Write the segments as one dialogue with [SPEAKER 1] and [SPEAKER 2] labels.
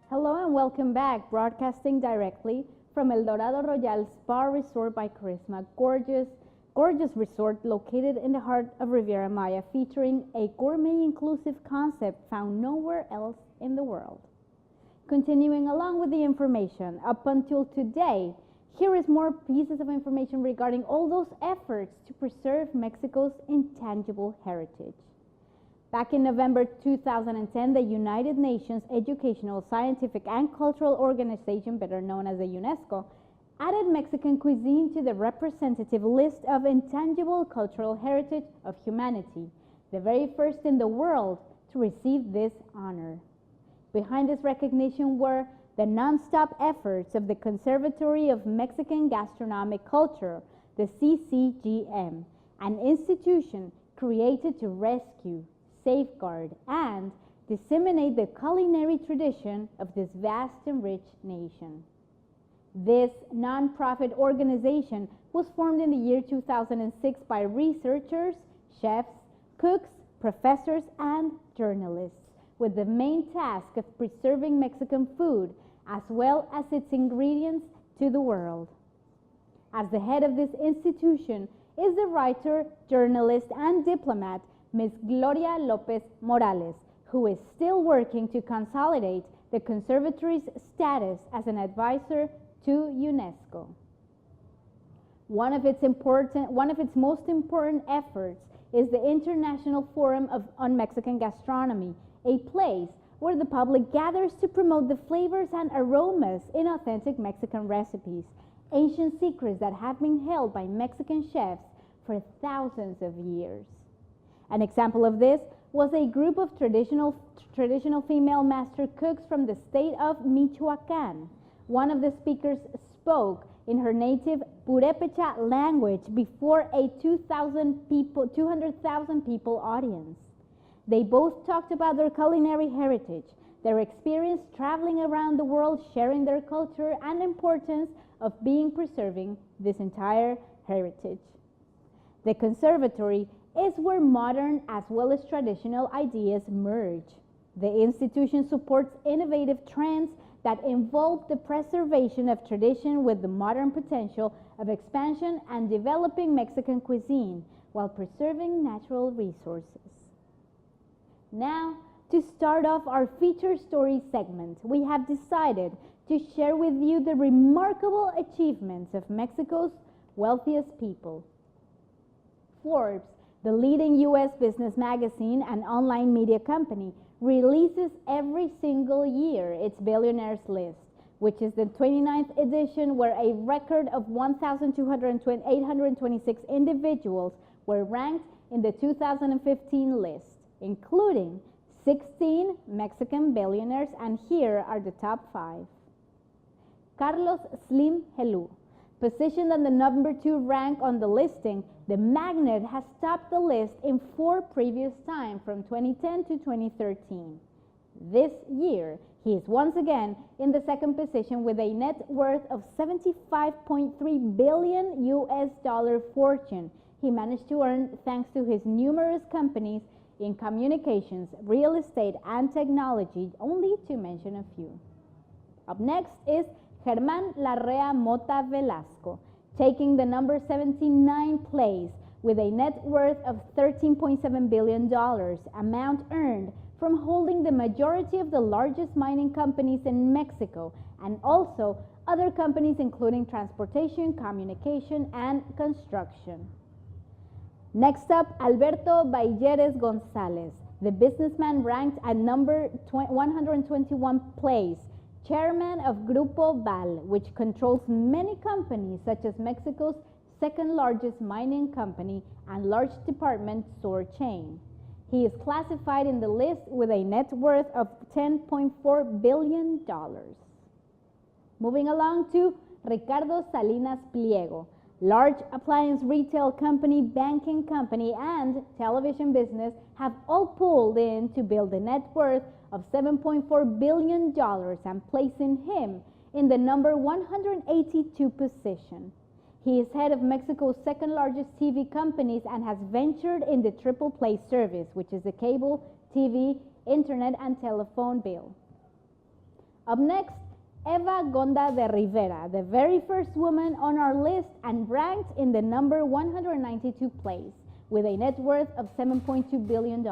[SPEAKER 1] Hello and welcome back, broadcasting directly from El Dorado Royal Spa Resort by Charisma. Gorgeous resort located in the heart of Riviera Maya, featuring a gourmet inclusive concept found nowhere else in the world. Continuing along with the information, up until today, here is more pieces of information regarding all those efforts to preserve Mexico's intangible heritage. Back in November 2010, the United Nations Educational, Scientific, and Cultural Organization, better known as the UNESCO, added Mexican cuisine to the representative list of intangible cultural heritage of humanity, the very first in the world to receive this honor. Behind this recognition were the non-stop efforts of the Conservatory of Mexican Gastronomic Culture, the CCGM, an institution created to rescue, safeguard, and disseminate the culinary tradition of this vast and rich nation. This non-profit organization was formed in the year 2006 by researchers, chefs, cooks, professors, and journalists, with the main task of preserving Mexican food as well as its ingredients to the world. As the head of this institution is the writer, journalist, and diplomat Ms. Gloria Lopez Morales, who is still working to consolidate the conservatory's status as an advisor to UNESCO. One of its most important efforts is the International Forum on Mexican Gastronomy, a place where the public gathers to promote the flavors and aromas in authentic Mexican recipes, ancient secrets that have been held by Mexican chefs for thousands of years. An example of this was a group of traditional female master cooks from the state of Michoacán. One of the speakers spoke in her native Purepecha language before a 200,000 people audience. They both talked about their culinary heritage, their experience traveling around the world, sharing their culture, and the importance of preserving this entire heritage. The conservatory is where modern as well as traditional ideas merge. The institution supports innovative trends that involve the preservation of tradition with the modern potential of expansion and developing Mexican cuisine while preserving natural resources. Now, to start off our feature story segment, we have decided to share with you the remarkable achievements of Mexico's wealthiest people. Forbes, the leading U.S. business magazine and online media company, releases every single year its billionaires list, which is the 29th edition, where a record of 1,826 individuals were ranked in the 2015 list, including 16 Mexican billionaires, and here are the top 5. Carlos Slim Helú, positioned on the number 2 rank on the listing, the magnate has topped the list in 4 previous times from 2010 to 2013. This year, he is once again in the 2nd position with a net worth of $75.3 billion US dollar fortune he managed to earn thanks to his numerous companies in communications, real estate, and technology, only to mention a few. Up next is Germán Larrea Mota Velasco, taking the number 79 place with a net worth of $13.7 billion, amount earned from holding the majority of the largest mining companies in Mexico, and also other companies including transportation, communication, and construction. Next up, Alberto Balleres González, the businessman ranked at number 121 place, chairman of Grupo Val, which controls many companies such as Mexico's 2nd largest mining company and large department store chain. He is classified in the list with a net worth of $10.4 billion. Moving along to Ricardo Salinas Pliego, large appliance retail company, banking company, and television business have all pulled in to build a net worth of $7.4 billion and placing him in the number 182 position. He is head of Mexico's 2nd largest TV companies and has ventured in the triple play service, which is the cable, TV, internet, and telephone bill. Up next, Eva Gonda de Rivera, the very first woman on our list and ranked in the number 192 place with a net worth of $7.2 billion.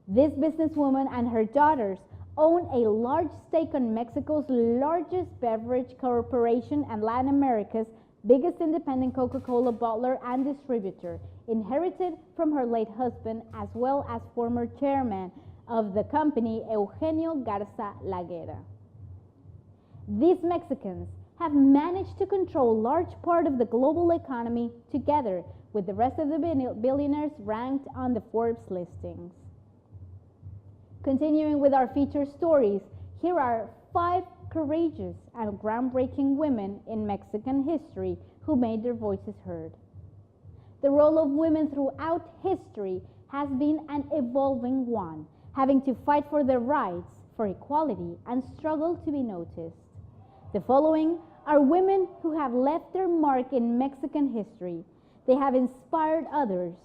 [SPEAKER 1] This businesswoman and her daughters own a large stake on Mexico's largest beverage corporation and Latin America's biggest independent Coca-Cola bottler and distributor, inherited from her late husband as well as former chairman of the company, Eugenio Garza Laguera. These Mexicans have managed to control large part of the global economy together with the rest of the billionaires ranked on the Forbes listings. Continuing with our feature stories, here are 5 courageous and groundbreaking women in Mexican history who made their voices heard. The role of women throughout history has been an evolving one, having to fight for their rights, for equality, and struggle to be noticed. The following are women who have left their mark in Mexican history. They have inspired others,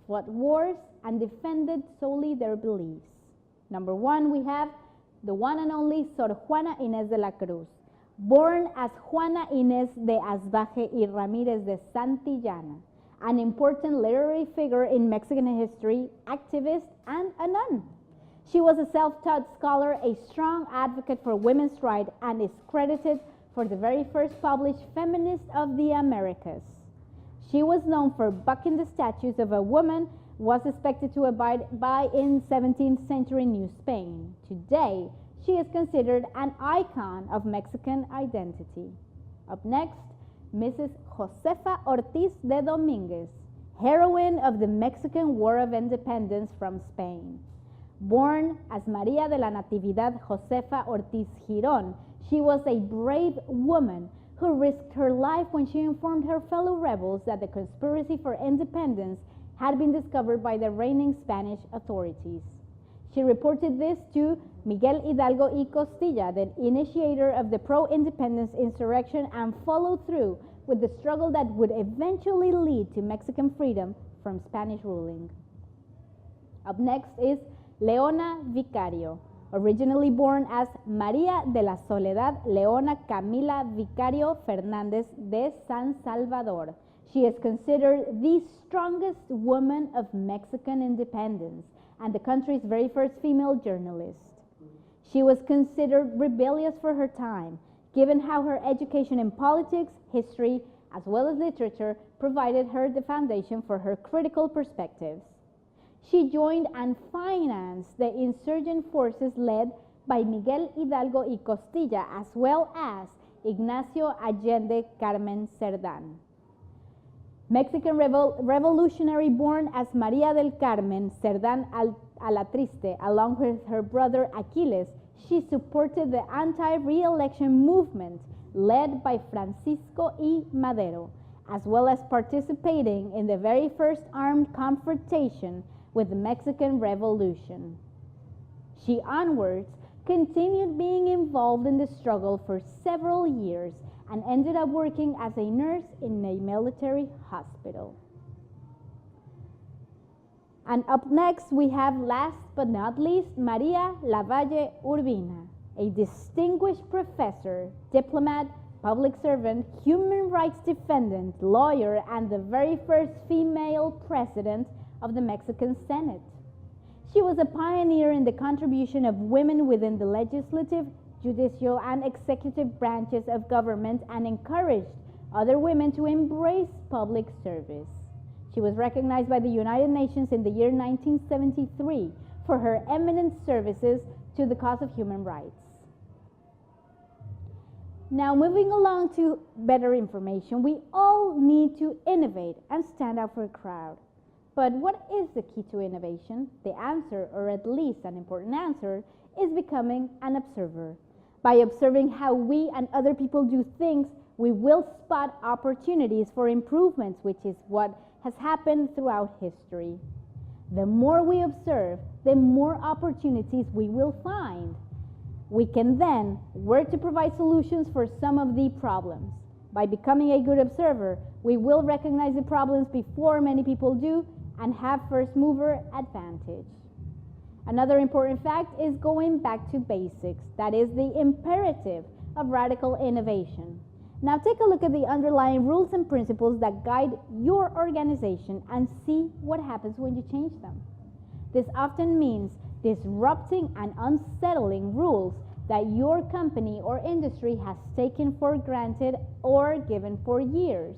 [SPEAKER 1] fought wars, and defended solely their beliefs. Number 1, we have the one and only Sor Juana Inés de la Cruz. Born as Juana Inés de Asbaje y Ramírez de Santillana, an important literary figure in Mexican history, activist, and a nun. She was a self-taught scholar, a strong advocate for women's rights, and is credited for the very first published feminist of the Americas. She was known for bucking the statues of a woman was expected to abide by in 17th century New Spain. Today, she is considered an icon of Mexican identity. Up next, Mrs. Josefa Ortiz de Domínguez, heroine of the Mexican War of Independence from Spain. Born as María de la Natividad Josefa Ortiz Girón, she was a brave woman who risked her life when she informed her fellow rebels that the conspiracy for independence had been discovered by the reigning Spanish authorities. She reported this to Miguel Hidalgo y Costilla, the initiator of the pro-independence insurrection, and followed through with the struggle that would eventually lead to Mexican freedom from Spanish ruling. Up next is Leona Vicario, originally born as María de la Soledad Leona Camila Vicario Fernández de San Salvador. She is considered the strongest woman of Mexican independence and the country's very first female journalist. She was considered rebellious for her time, given how her education in politics, history, as well as literature provided her the foundation for her critical perspectives. She joined and financed the insurgent forces led by Miguel Hidalgo y Costilla, as well as Ignacio Allende Carmen Cerdán. Mexican revolutionary born as María del Carmen Cerdán Alatriste, along with her brother Aquiles, she supported the anti-re-election movement led by Francisco I. Madero, as well as participating in the very first armed confrontation with the Mexican Revolution. She onwards continued being involved in the struggle for several years and ended up working as a nurse in a military hospital. And up next, we have, last but not least, María Lavalle Urbina, a distinguished professor, diplomat, public servant, human rights defendant, lawyer, and the very first female president of the Mexican Senate. She was a pioneer in the contribution of women within the legislative, judicial, and executive branches of government and encouraged other women to embrace public service. She was recognized by the United Nations in the year 1973 for her eminent services to the cause of human rights. Now, moving along to better information, we all need to innovate and stand out for a crowd. But what is the key to innovation? The answer, or at least an important answer, is becoming an observer. By observing how we and other people do things, we will spot opportunities for improvements, which is what has happened throughout history. The more we observe, the more opportunities we will find. We can then work to provide solutions for some of the problems. By becoming a good observer, we will recognize the problems before many people do and have first mover advantage. Another important fact is going back to basics. That is the imperative of radical innovation. Now take a look at the underlying rules and principles that guide your organization and see what happens when you change them. This often means disrupting and unsettling rules that your company or industry has taken for granted or given for years.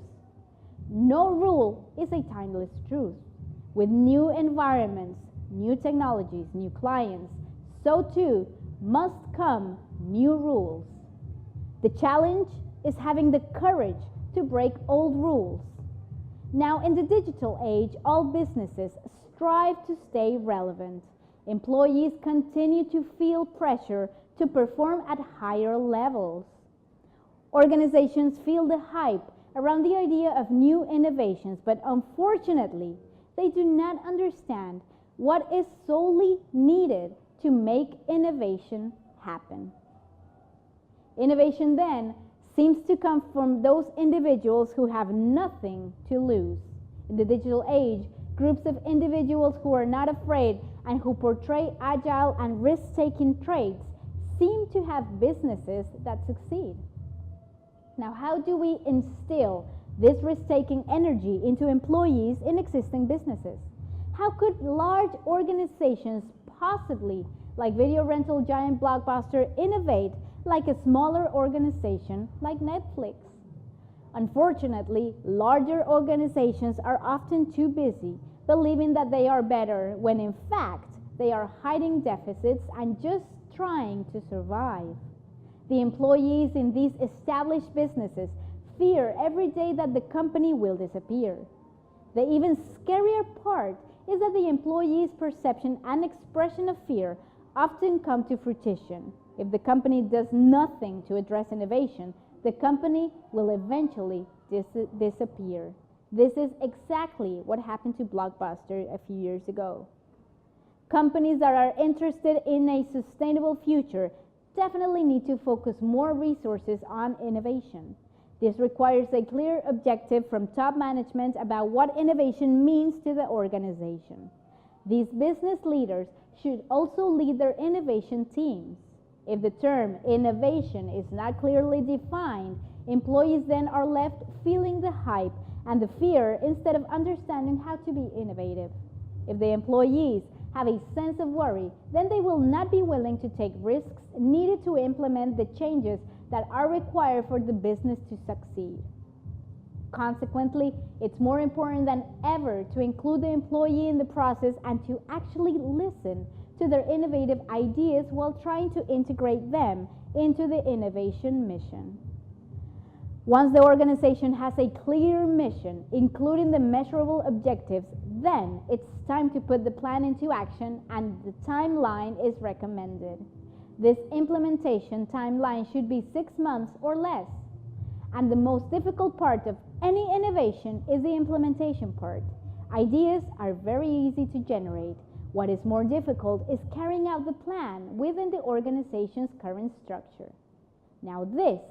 [SPEAKER 1] No rule is a timeless truth. With new environments, new technologies, new clients, so too must come new rules. The challenge is having the courage to break old rules. Now, in the digital age, all businesses strive to stay relevant. Employees continue to feel pressure to perform at higher levels. Organizations feel the hype around the idea of new innovations, but unfortunately, they do not understand what is solely needed to make innovation happen. Innovation then seems to come from those individuals who have nothing to lose. In the digital age, groups of individuals who are not afraid and who portray agile and risk-taking traits seem to have businesses that succeed. Now, how do we instill this risk-taking energy into employees in existing businesses? How could large organizations possibly, like video rental giant Blockbuster, innovate like a smaller organization like Netflix? Unfortunately, larger organizations are often too busy believing that they are better when in fact they are hiding deficits and just trying to survive. The employees in these established businesses fear every day that the company will disappear. The even scarier part is that the employees' perception and expression of fear often come to fruition. If the company does nothing to address innovation, the company will eventually disappear. This is exactly what happened to Blockbuster a few years ago. Companies that are interested in a sustainable future definitely need to focus more resources on innovation. This requires a clear objective from top management about what innovation means to the organization. These business leaders should also lead their innovation teams. If the term innovation is not clearly defined, employees then are left feeling the hype and the fear instead of understanding how to be innovative. If the employees have a sense of worry, then they will not be willing to take risks needed to implement the changes that are required for the business to succeed. Consequently, it's more important than ever to include the employee in the process and to actually listen to their innovative ideas while trying to integrate them into the innovation mission. Once the organization has a clear mission, including the measurable objectives, then it's time to put the plan into action and the timeline is recommended. This implementation timeline should be 6 months or less. And the most difficult part of any innovation is the implementation part. Ideas are very easy to generate. What is more difficult is carrying out the plan within the organization's current structure. Now this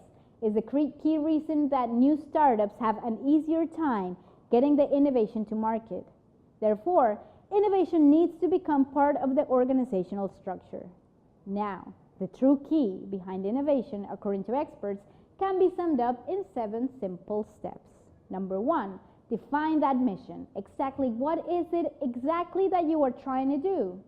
[SPEAKER 1] is the key reason that new startups have an easier time getting the innovation to market. Therefore, innovation needs to become part of the organizational structure. Now, the true key behind innovation, according to experts, can be summed up in 7 simple steps. Number 1, define that mission. Exactly what is it exactly that you are trying to do?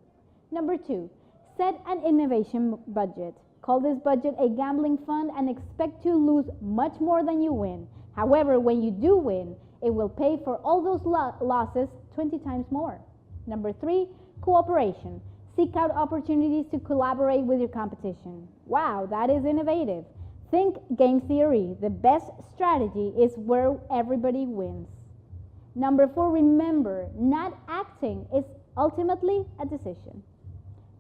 [SPEAKER 1] Number 2, set an innovation budget. Call this budget a gambling fund and expect to lose much more than you win. However, when you do win, it will pay for all those losses 20 times more. Number 3, cooperation. Seek out opportunities to collaborate with your competition. Wow, that is innovative. Think game theory. The best strategy is where everybody wins. Number 4, remember, not acting is ultimately a decision.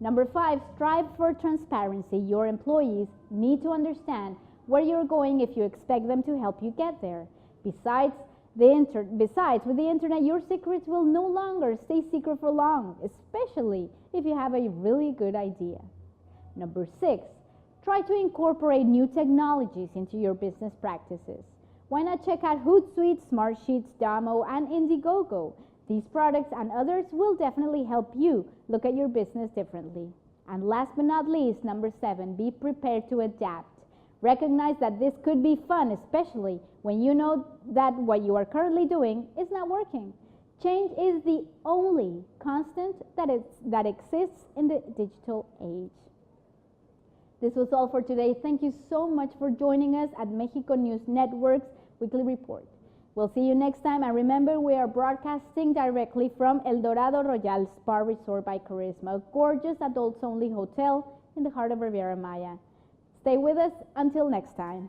[SPEAKER 1] Number 5, strive for transparency. Your employees need to understand where you're going if you expect them to help you get there. Besides, with the internet, your secrets will no longer stay secret for long, especially if you have a really good idea. Number 6, try to incorporate new technologies into your business practices. Why not check out Hootsuite, Smartsheets, Domo, and Indiegogo? These products and others will definitely help you look at your business differently. And last but not least, number 7, be prepared to adapt. Recognize that this could be fun, especially when you know that what you are currently doing is not working. Change is the only constant that exists in the digital age. This was all for today. Thank you so much for joining us at Mexico News Network's Weekly Report. We'll see you next time, and remember, we are broadcasting directly from El Dorado Royal Spa Resort by Charisma, a gorgeous adults-only hotel in the heart of Riviera Maya. Stay with us until next time.